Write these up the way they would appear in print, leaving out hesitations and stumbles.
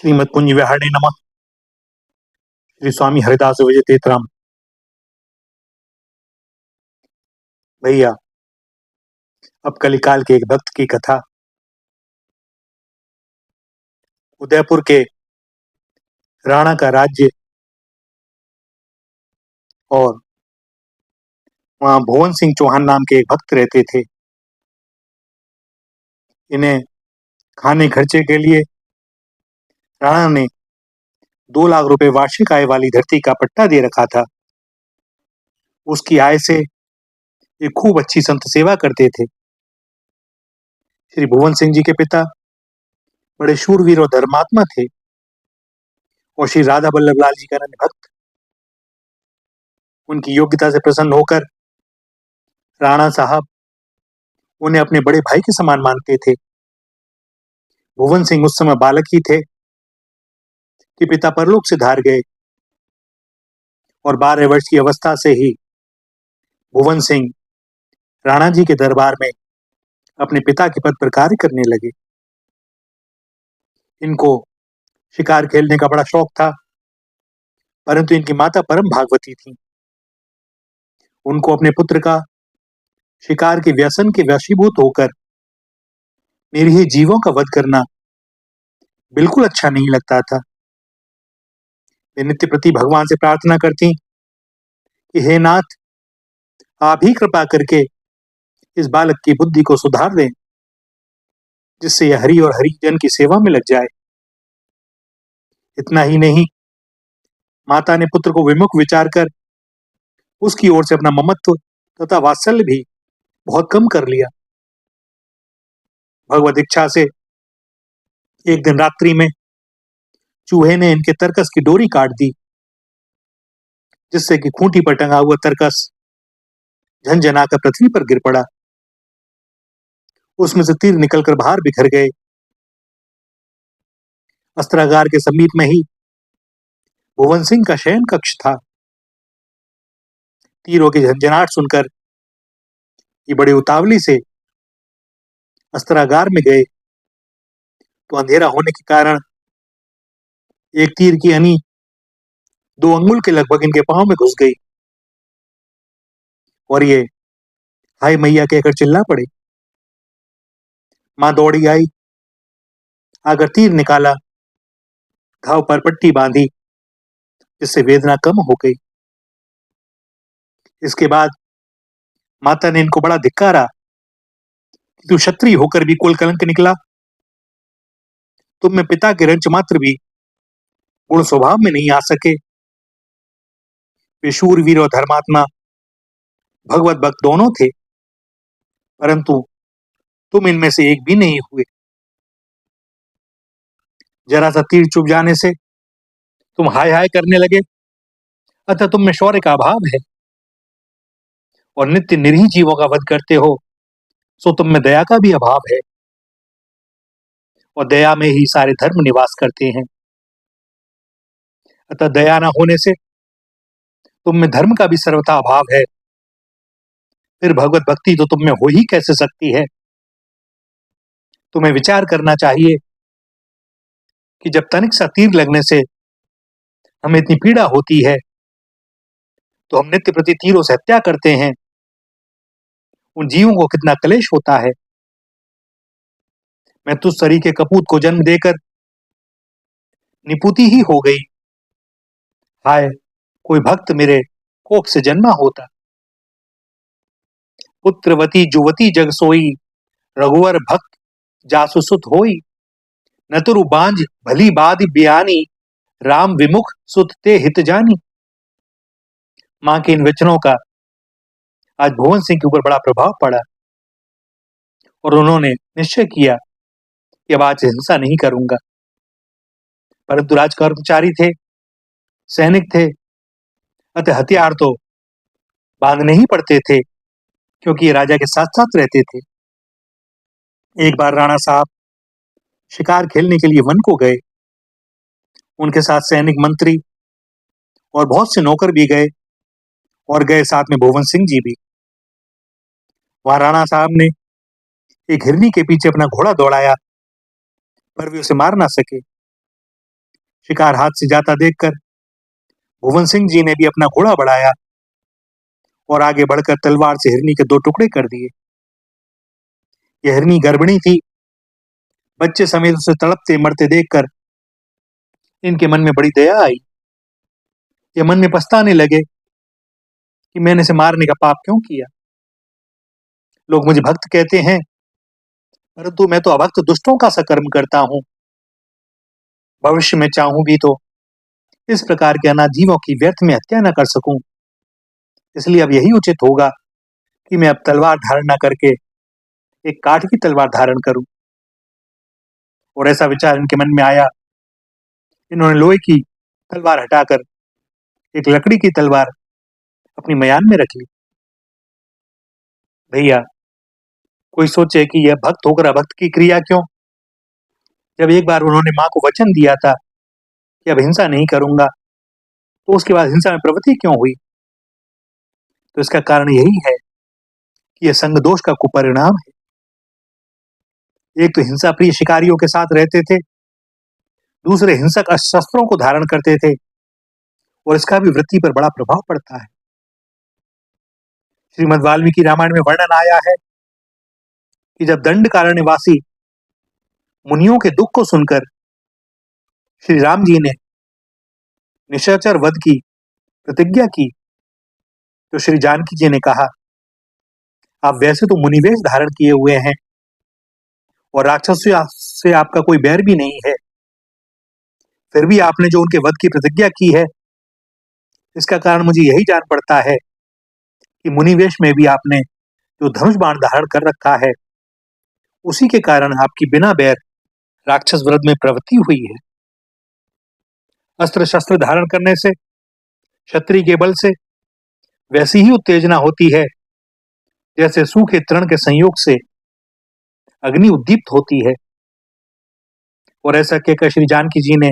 श्रीमद कुंज विहारणे नमः। श्री स्वामी हरिदास विजय तेतराम। भैया, अब कलिकाल के एक भक्त की कथा। उदयपुर के राणा का राज्य और वहां भुवन सिंह चौहान नाम के एक भक्त रहते थे। इन्हें खाने खर्चे के लिए राणा ने 2 लाख रुपए वार्षिक आय वाली धरती का पट्टा दे रखा था। उसकी आय से ये खूब अच्छी संत सेवा करते थे। श्री भुवन सिंह जी के पिता बड़े शूरवीर और धर्मात्मा थे और श्री राधा बल्लभ लाल जी का अन्य भक्त। उनकी योग्यता से प्रसन्न होकर राणा साहब उन्हें अपने बड़े भाई के समान मानते थे। भुवन सिंह उस समय बालक ही थे कि पिता परलोक से धार गए और 12 वर्ष की अवस्था से ही भुवन सिंह राणा जी के दरबार में अपने पिता के पद पर कार्य करने लगे। इनको शिकार खेलने का बड़ा शौक था, परंतु इनकी माता परम भागवती थी। उनको अपने पुत्र का शिकार के व्यसन के वशीभूत होकर निरीह जीवों का वध करना बिल्कुल अच्छा नहीं लगता था। वे नित्य प्रति भगवान से प्रार्थना करती कि हे नाथ, आप ही कृपा करके इस बालक की बुद्धि को सुधार दें, जिससे यह हरि और हरिजन की सेवा में लग जाए। इतना ही नहीं, माता ने पुत्र को विमुख विचार कर उसकी ओर से अपना ममत्व तथा वात्सल्य भी बहुत कम कर लिया। भगवत इच्छा से एक दिन रात्रि में चूहे ने इनके तरकस की डोरी काट दी, जिससे कि खूंटी पर टंगा हुआ तरकस झनझनाकर पृथ्वी पर गिर पड़ा। उसमें से तीर निकलकर बाहर बिखर गए। अस्त्रागार के समीप में ही भुवन सिंह का शयन कक्ष था। तीरों की झंझनाहट सुनकर ये बड़े उतावली से अस्त्रागार में गए, तो अंधेरा होने के कारण एक तीर की हनी 2 अंगुल के लगभग इनके पांव में घुस गई और ये हाय मैया कहकर चिल्ला पड़े। मां दौड़ी आई, आकर तीर निकाला, घाव पर पट्टी बांधी, जिससे वेदना कम हो गई। इसके बाद माता ने इनको बड़ा धिक्कारा कि तू क्षत्रिय होकर भी कुल कलंक निकला। तुम में पिता के रंच मात्र भी गुण स्वभाव में नहीं आ सके। वे शूरवीर और धर्मात्मा भगवत भक्त दोनों थे, परंतु तुम इनमें से एक भी नहीं हुए। जरा सा तीर चुभ जाने से तुम हाय हाय करने लगे, अतः तुम में शौर्य का अभाव है और नित्य निरीह जीवों का वध करते हो, सो तुम में दया का भी अभाव है और दया में ही सारे धर्म निवास करते हैं। अतः दया न होने से तुम में धर्म का भी सर्वथा अभाव है। फिर भगवत भक्ति तो तुम में हो ही कैसे सकती है। तुम्हें विचार करना चाहिए कि जब तनिक सा तीर लगने से हमें इतनी पीड़ा होती है, तो हम नित्य प्रति तीरों से हत्या करते हैं। उन जीवों को कितना क्लेश होता है। मैं तुझ सरी के कपूत को जन्म देकर निपुती ही हो गई। हाय, कोई भक्त मेरे कोख से जन्मा होता। पुत्रवती जुवती जग सोई, रघुवर भक्त जासु सुत होई। नतुरु बांझ भली बादि बियानी, राम विमुख सुत ते हित जानी। मां के इन वचनों का आज भुवन सिंह के ऊपर बड़ा प्रभाव पड़ा और उन्होंने निश्चय किया कि अब आज हिंसा नहीं करूंगा। परंतु राज कर्मचारी थे, सैनिक थे, अतः हथियार तो बांधने ही पड़ते थे, क्योंकि ये राजा के साथ साथ रहते थे। एक बार राणा साहब शिकार खेलने के लिए वन को गए। उनके साथ सैनिक, मंत्री और बहुत से नौकर भी गए और गए साथ में भुवन सिंह जी भी। वहां राणा साहब ने एक हिरनी के पीछे अपना घोड़ा दौड़ाया, पर वे उसे मार ना सके। शिकार हाथ से जाता देखकर भुवन सिंह जी ने भी अपना घोड़ा बढ़ाया और आगे बढ़कर तलवार से हिरनी के 2 टुकड़े कर दिए। यह हिरनी गर्भिणी थी। बच्चे समेत उसे तड़पते मरते देखकर इनके मन में बड़ी दया आई। ये मन में पछताने लगे कि मैंने इसे मारने का पाप क्यों किया। लोग मुझे भक्त कहते हैं, परंतु मैं तो अभक्त दुष्टों का सा कर्म करता हूं। भविष्य में चाहूं भी तो इस प्रकार के अनाथ जीवों की व्यर्थ में हत्या न कर सकूं। इसलिए अब यही उचित होगा कि मैं अब तलवार धारण न करके एक काठ की तलवार धारण करूं। और ऐसा विचार इनके मन में आया। इन्होंने लोहे की तलवार हटाकर एक लकड़ी की तलवार अपनी मयान में रख ली। भैया, कोई सोचे कि यह भक्त होकर अभक्त की क्रिया क्यों? जब एक बार उन्होंने मां को वचन दिया था कि अब हिंसा नहीं करूंगा, तो उसके बाद हिंसा में प्रवृत्ति क्यों हुई? तो इसका कारण यही है कि यह संग दोष का कुपरिणाम है। एक तो हिंसा प्रिय शिकारियों के साथ रहते थे, दूसरे हिंसक शस्त्रों को धारण करते थे, और इसका भी वृत्ति पर बड़ा प्रभाव पड़ता है। श्रीमद् वाल्मीकि रामायण में वर्णन आया है कि जब दंडकारण्यवासी मुनियों के दुख को सुनकर श्री राम जी ने निशाचर वध की प्रतिज्ञा की, तो श्री जानकी जी ने कहा, आप वैसे तो मुनिवेश धारण किए हुए हैं और राक्षसों से आपका कोई बैर भी नहीं है, फिर भी आपने जो उनके वध की प्रतिज्ञा की है, इसका कारण मुझे यही जान पड़ता है कि मुनिवेश में भी आपने जो धनुष बाण धारण कर रखा है, उसी के कारण आपकी बिना बैर राक्षस वध में प्रवृत्ति हुई है। अस्त्र शस्त्र धारण करने से क्षत्रिय के बल से वैसी ही उत्तेजना होती है जैसे सूखे तृण के संयोग से अग्नि उद्दीप्त होती है। और ऐसा कहकर श्री जानकी जी ने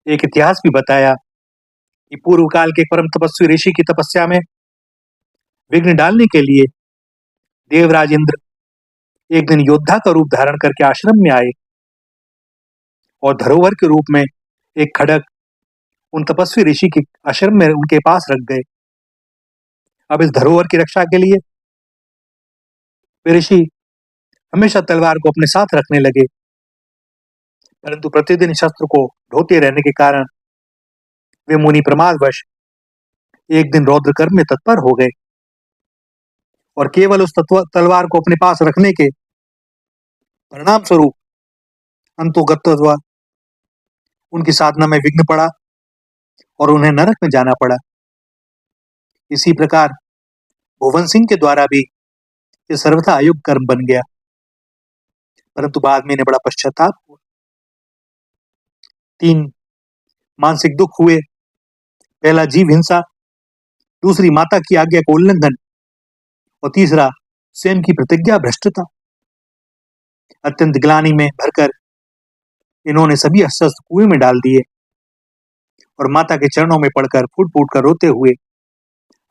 एक इतिहास भी बताया कि पूर्व काल के परम तपस्वी ऋषि की तपस्या में विघ्न डालने के लिए देवराज इंद्र एक दिन योद्धा का रूप धारण करके आश्रम में आए और धरोहर के रूप में एक खड्ग उन तपस्वी ऋषि के आश्रम में उनके पास रख गए। अब इस धरोहर की रक्षा के लिए वे ऋषि हमेशा तलवार को अपने साथ रखने लगे, परंतु प्रतिदिन शस्त्र को ढोते रहने के कारण वे मुनि प्रमादवश एक दिन रौद्र कर्म में तत्पर हो गए और केवल उस तलवार को अपने पास रखने के परिणाम स्वरूप अंतोगत्वा उनकी साधना में विघ्न पड़ा और उन्हें नरक में जाना पड़ा। इसी प्रकार भुवन सिंह के द्वारा भी ये सर्वथा अयोग्य कर्म बन गया, परंतु बाद में इन्हें बड़ा पश्चाताप हुआ। 3 मानसिक दुख हुए। पहला जीव हिंसा, दूसरी माता की आज्ञा का उल्लंघन और तीसरा स्वयं की प्रतिज्ञा भ्रष्टता। अत्यंत ग्लानि में भरकर इन्होंने सभी अस्त्र कुएं में डाल दिए और माता के चरणों में पड़कर फूट फूट कर रोते हुए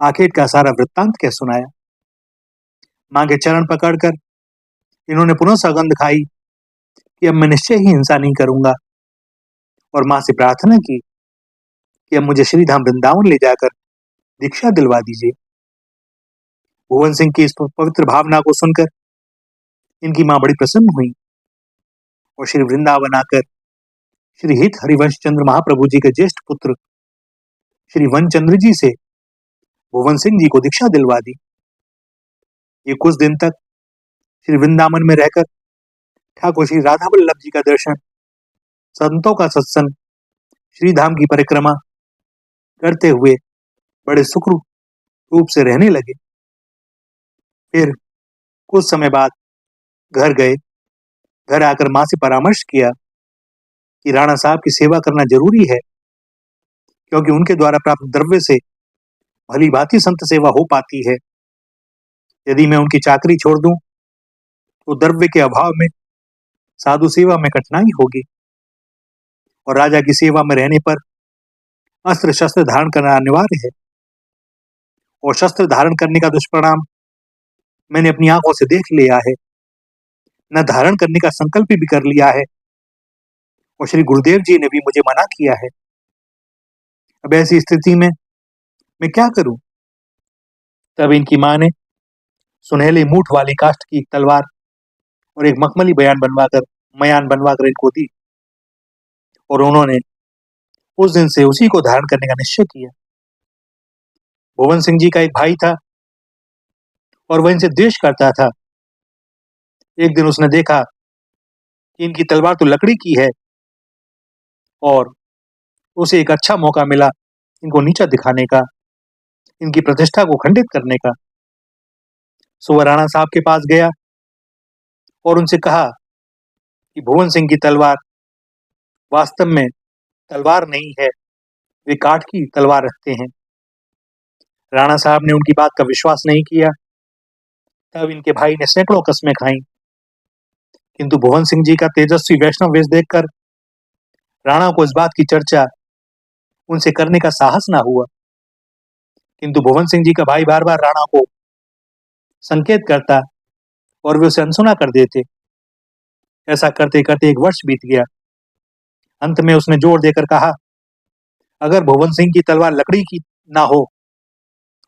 आखिर का सारा वृत्तांत कह सुनाया। मां के चरण पकड़कर इन्होंने पुनः सौगंध खाई कि अब मैं निश्चय ही हिंसा नहीं करूंगा, और मां से प्रार्थना की कि अब मुझे श्रीधाम वृंदावन ले जाकर दीक्षा दिलवा दीजिए। भुवन सिंह की इस पवित्र भावना को सुनकर इनकी मां बड़ी प्रसन्न हुई और श्री वृंदावन आकर श्री हित हरिवंश चंद्र महाप्रभु जी के ज्येष्ठ पुत्र श्री वनचंद्र जी से भुवन सिंह जी को दीक्षा दिलवा दी। ये कुछ दिन तक श्री वृंदावन में रहकर ठाकुर श्री राधा वल्लभ जी का दर्शन, संतों का सत्संग, श्रीधाम की परिक्रमा करते हुए बड़े सुख रूप से रहने लगे। फिर कुछ समय बाद घर गए। घर आकर मां से परामर्श किया कि राणा साहब की सेवा करना जरूरी है, क्योंकि उनके द्वारा प्राप्त द्रव्य से भली भांति संत सेवा हो पाती है। यदि मैं उनकी चाकरी छोड़ दूं तो द्रव्य के अभाव में साधु सेवा में कठिनाई होगी, और राजा की सेवा में रहने पर अस्त्र शस्त्र धारण करना अनिवार्य है, और शस्त्र धारण करने का दुष्परिणाम मैंने अपनी आंखों से देख लिया है, न धारण करने का संकल्प भी कर लिया है, और श्री गुरुदेव जी ने भी मुझे मना किया है। अब ऐसी स्थिति में मैं क्या करूं? तब इनकी मां ने सुनहले मूठ वाली काष्ठ की एक तलवार और एक मखमली मयान बनवाकर इनको दी, और उन्होंने उस दिन से उसी को धारण करने का निश्चय किया। भुवन सिंह जी का एक भाई था और वह इनसे द्वेष करता था। एक दिन उसने देखा कि इनकी तलवार तो लकड़ी की है और उसे एक अच्छा मौका मिला इनको नीचा दिखाने का, इनकी प्रतिष्ठा को खंडित करने का। सो वह राणा साहब के पास गया और उनसे कहा कि भुवन सिंह की तलवार वास्तव में तलवार नहीं है, वे काठ की तलवार रखते हैं। राणा साहब ने उनकी बात का विश्वास नहीं किया। तब इनके भाई ने सैकड़ों कस्में खाई, किंतु भुवन सिंह जी का तेजस्वी वैष्णव वेश देखकर राणा को इस बात की चर्चा उनसे करने का साहस ना हुआ। किंतु भुवन सिंह जी का भाई बार बार राणा को संकेत करता और वे उसे अनसुना कर देते। ऐसा करते करते एक वर्ष बीत गया। अंत में उसने जोर देकर कहा, अगर भुवन सिंह की तलवार लकड़ी की ना हो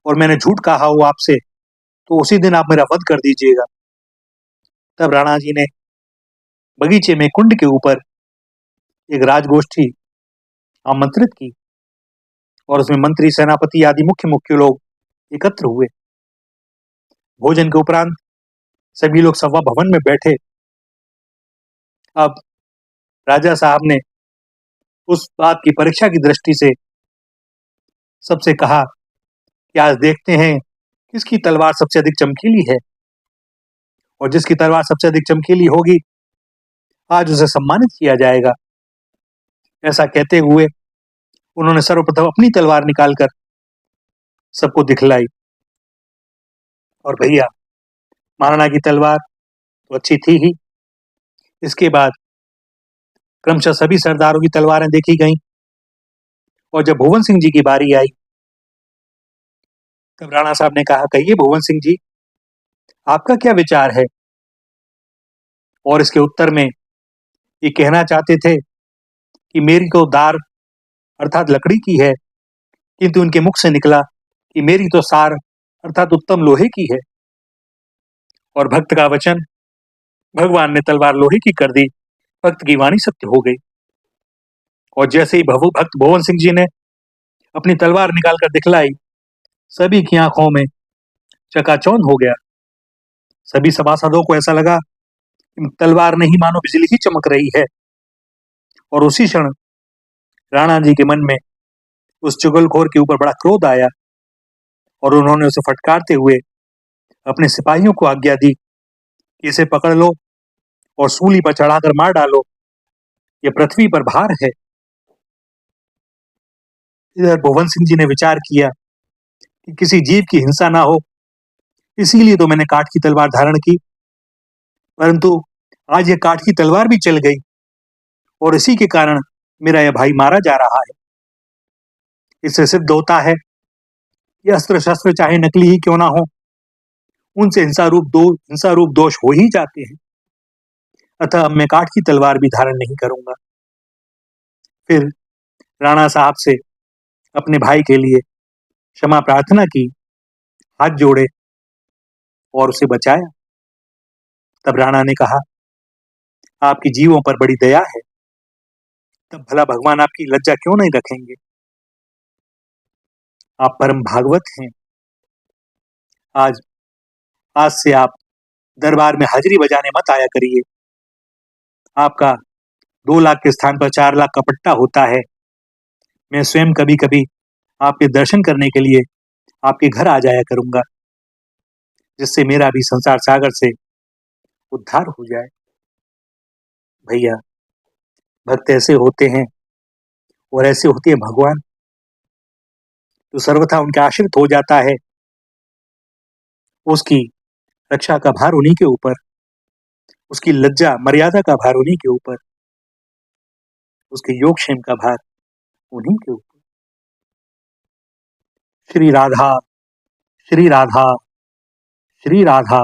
और मैंने झूठ कहा हो आपसे, तो उसी दिन आप मेरा वध कर दीजिएगा। तब राणा जी ने बगीचे में कुंड के ऊपर एक राजगोष्ठी आमंत्रित की और उसमें मंत्री, सेनापति आदि मुख्य मुख्य लोग एकत्र हुए। भोजन के उपरांत सभी लोग सभा भवन में बैठे। अब राजा साहब ने उस बात की परीक्षा की दृष्टि से सबसे कहा कि आज देखते हैं किसकी तलवार सबसे अधिक चमकीली है, और जिसकी तलवार सबसे अधिक चमकीली होगी आज उसे सम्मानित किया जाएगा। ऐसा कहते हुए उन्होंने सर्वप्रथम अपनी तलवार निकालकर सबको दिखलाई। और भैया, महाराणा की तलवार तो अच्छी थी ही। इसके बाद क्रमशः सभी सरदारों की तलवारें देखी गईं, और जब भुवन सिंह जी की बारी आई तब राणा साहब ने कहा, कहिए भुवन सिंह जी, आपका क्या विचार है? और इसके उत्तर में ये कहना चाहते थे कि मेरी तो दार अर्थात लकड़ी की है, किंतु उनके मुख से निकला कि मेरी तो सार अर्थात उत्तम लोहे की है। और भक्त का वचन भगवान ने तलवार लोहे की कर दी, भक्त की वाणी सत्य हो गई। और जैसे ही भक्त भुवन सिंह जी ने अपनी तलवार निकालकर दिखलाई, सभी की आंखों में चकाचौंध हो गया। सभी सभासदों को ऐसा लगा कि तलवार नहीं मानो बिजली ही चमक रही है। और उसी क्षण राणा जी के मन में उस चुगलखोर के ऊपर बड़ा क्रोध आया और उन्होंने उसे फटकारते हुए अपने सिपाहियों को आज्ञा दी कि इसे पकड़ लो और सूली पर चढ़ाकर मार डालो, यह पृथ्वी पर भार है। इधर भुवन सिंह जी ने विचार किया कि किसी जीव की हिंसा ना हो, इसीलिए तो मैंने काठ की तलवार धारण की, परंतु आज यह काठ की तलवार भी चल गई और इसी के कारण मेरा यह भाई मारा जा रहा है। इससे सिद्ध होता है कि अस्त्र शस्त्र चाहे नकली ही क्यों ना हो, उनसे हिंसा रूप दोष हो ही जाते हैं। अतः अब मैं काठ की तलवार भी धारण नहीं करूंगा। फिर राणा साहब से अपने भाई के लिए क्षमा प्रार्थना की, हाथ जोड़े और उसे बचाया। तब राणा ने कहा, आपकी जीवों पर बड़ी दया है, तब भला भगवान आपकी लज्जा क्यों नहीं रखेंगे? आप परम भागवत हैं। आज आज से आप दरबार में हाजिरी बजाने मत आया करिए। आपका 2 लाख के स्थान पर 4 लाख का पट्टा होता है। मैं स्वयं कभी कभी आपके दर्शन करने के लिए आपके घर आ जाया करूंगा, जिससे मेरा भी संसार सागर से उद्धार हो जाए। भैया, भक्त ऐसे होते हैं और ऐसे होते हैं भगवान, तो सर्वथा उनके आश्रित हो जाता है। उसकी रक्षा का भार उन्हीं के ऊपर, उसकी लज्जा मर्यादा का भार उन्हीं के ऊपर, उसके योगक्षेम का भार उन्हीं के ऊपर। श्री राधा, श्री राधा, श्री राधा।